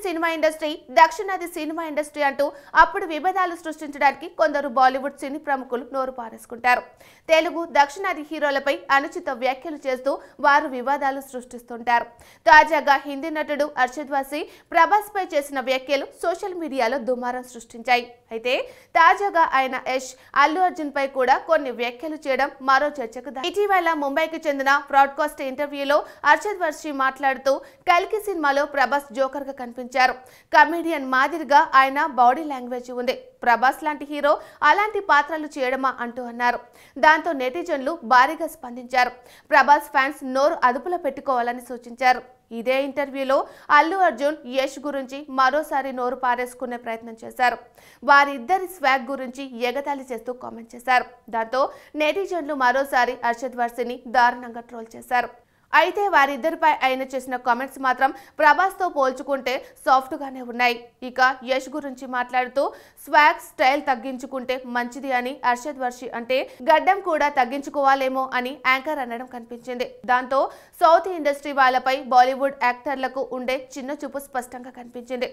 Cinema industry, దక్షిణాది cinema industry అంటూ అప్పుడు విభేదాలు సృష్టించడానికి కొందరు బాలీవుడ్ సినీ ప్రముఖులు నోరు పారేసుకుంటారు. తెలుగు, దక్షిణాది హీరోలపై అనుచిత వ్యాఖ్యలు చేస్తూ వారు వివాదాలు సృష్టిస్తుంటారు. తాజాగా హిందీ నటుడు అర్షద్ వాసి ప్రభాస్ పై చేసిన వ్యాఖ్యలు సోషల్ మీడియాలో దుమారం సృష్టించాయి. అయితే తాజాగా ఆయన యష్, అల్లు అర్జున్ పై కూడా కొన్ని వ్యాఖ్యలు చేయడం మరో చర్చకు దారి. ఇటీవల ముంబైకి చెందిన బ్రాడ్కాస్ట్ ఇంటర్వ్యూలో అర్షద్ వాసి మాట్లాడుతూ కల్కి సినిమాలో ప్రభాస్ జోకర్ గా కనిపించారు. కమెడియన్ మాదిరిగా ఆయన బాడీ లాంగ్వేజ్ ఉంది. ప్రభాస్ లాంటి హీరో అలాంటి పాత్రలు చేయడమా అంటూ అన్నారు. దాంతో నెటిజన్లు భారీగా స్పందించారు. ప్రభాస్ ఫ్యాన్స్ నోరు అదుపులో పెట్టుకోవాలని సూచించారు. ఇదే ఇంటర్వ్యూలో అల్లు అర్జున్, యష్ గురించి మరోసారి నోరు పారేసుకునే ప్రయత్నం చేశారు. వారిద్దరి స్వాగ్ గురించి ఎగతాళి చేస్తూ కామెంట్ చేశారు. దాంతో నెటిజన్లు మరోసారి అర్షద్ వాసిని దారుణంగా ట్రోల్ చేశారు. అయితే వారిద్దరిపై ఆయన చేసిన కామెంట్స్ మాత్రం ప్రభాస్ తో పోల్చుకుంటే సాఫ్ట్ గానే ఉన్నాయి. ఇక యష్ గురించి మాట్లాడుతూ స్వాగ్, స్టైల్ తగ్గించుకుంటే మంచిది అని అర్షద్ వాసి అంటే గడ్డం కూడా తగ్గించుకోవాలేమో అని యాంకర్ అనడం కనిపించింది. దాంతో సౌత్ ఇండస్ట్రీ వాళ్ళపై బాలీవుడ్ యాక్టర్లకు ఉండే చిన్న చూపు స్పష్టంగా కనిపించింది.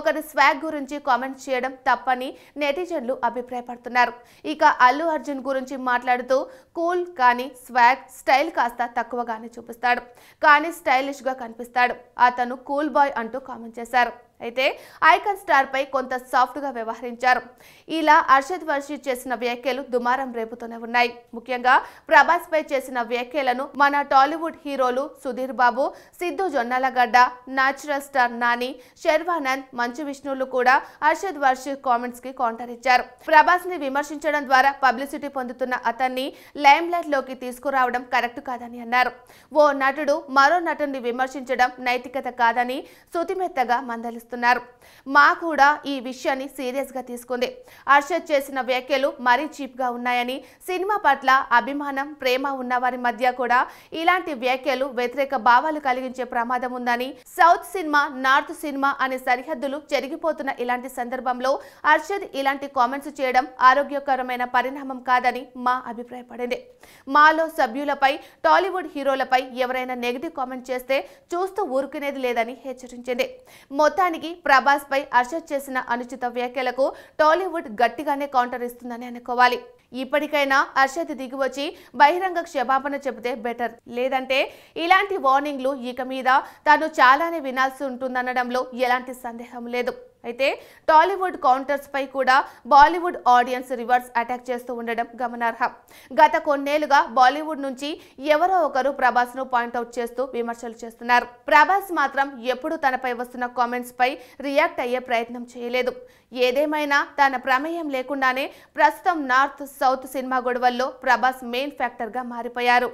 ఒకరి స్వాగ్ గురించి కామెంట్ చేయడం తప్పని నెటిజన్లు అభిప్రాయపడుతున్నారు. ఇక అల్లు అర్జున్ గురించి మాట్లాడుతూ కూల్ కానీ స్వాగ్, స్టైల్ కాస్త తక్కువగానే చూపిస్తారు, కానీ స్టైలిష్ గా కనిపిస్తాడు, అతను కూల్ బాయ్ అంటూ కామెంట్ చేశారు. అయితే ఐకాన్ స్టార్ పై కొంత సాఫ్ట్ గా వ్యవహరించారు. ఇలా అర్షద్ వాసి చేసిన వ్యాఖ్యలు దుమారం రేపుతూనే ఉన్నాయి. ముఖ్యంగా ప్రభాస్ పై చేసిన వ్యాఖ్యలను మన టాలీవుడ్ హీరోలు సుధీర్ బాబు, సిద్ధు జొన్నలగడ్డ, న్యాచురల్ స్టార్ నాని, శర్వానంద్, మంచు విష్ణులు కూడా అర్షద్ వాసి కామెంట్స్ కి కౌంటర్ ఇచ్చారు. ప్రభాస్ ని విమర్శించడం ద్వారా పబ్లిసిటీ పొందుతున్న అతన్ని లైమ్ లైట్ లోకి తీసుకురావడం కరెక్ట్ కాదని అన్నారు. ఓ నటుడు మరో నటుడిని విమర్శించడం నైతికత కాదని సుతిమెత్తగా మందలిస్తున్నారు. మా కూడా ఈ విషయాన్ని సీరియస్ గా తీసుకుంది. అర్షద్ చేసిన వ్యాఖ్యలు మరీ చీప్ గా ఉన్నాయని, సినిమా పట్ల అభిమానం, ప్రేమ ఉన్న వారి మధ్య కూడా ఇలాంటి వ్యాఖ్యలు వ్యతిరేక భావాలు కలిగించే ప్రమాదం ఉందని, సౌత్ సినిమా, నార్త్ సినిమా అనే సరిహద్దులు చెరిగిపోతున్న ఇలాంటి సందర్భంలో అర్షద్ ఇలాంటి కామెంట్స్ చేయడం ఆరోగ్యకరమైన పరిణామం కాదని మా అభిప్రాయపడింది. మాలో సభ్యులపై, టాలీవుడ్ హీరోలపై ఎవరైనా నెగిటివ్ కామెంట్ చేస్తే చూస్తూ ఊరుకునేది లేదని హెచ్చరించింది. మొత్తానికి ప్రభాస్ పై అర్షద్ చేసిన అనుచిత వ్యాఖ్యలకు టాలీవుడ్ గట్టిగానే కౌంటర్ ఇస్తుందని అనుకోవాలి. ఇప్పటికైనా అర్షద్ దిగివచ్చి బహిరంగ క్షమాపణ చెబితే బెటర్. లేదంటే ఇలాంటి వార్నింగ్లు ఇక మీద తాను చాలానే వినాల్సి ఉంటుందనడంలో ఎలాంటి సందేహం లేదు. అయితే టాలీవుడ్ కౌంటర్స్ పై కూడా బాలీవుడ్ ఆడియన్స్ రివర్స్ అటాక్ చేస్తూ ఉండడం గమనార్హం. గత కొన్నేళ్లుగా బాలీవుడ్ నుంచి ఎవరో ఒకరు ప్రభాస్ ను పాయింట్అవుట్ చేస్తూ విమర్శలు చేస్తున్నారు. ప్రభాస్ మాత్రం ఎప్పుడు తనపై వస్తున్న కామెంట్స్ పై రియాక్ట్ అయ్యే ప్రయత్నం చేయలేదు. ఏదేమైనా తన ప్రమేయం లేకుండానే ప్రస్తుతం నార్త్, సౌత్ సినిమా గొడవల్లో ప్రభాస్ మెయిన్ ఫ్యాక్టర్ గా మారిపోయారు.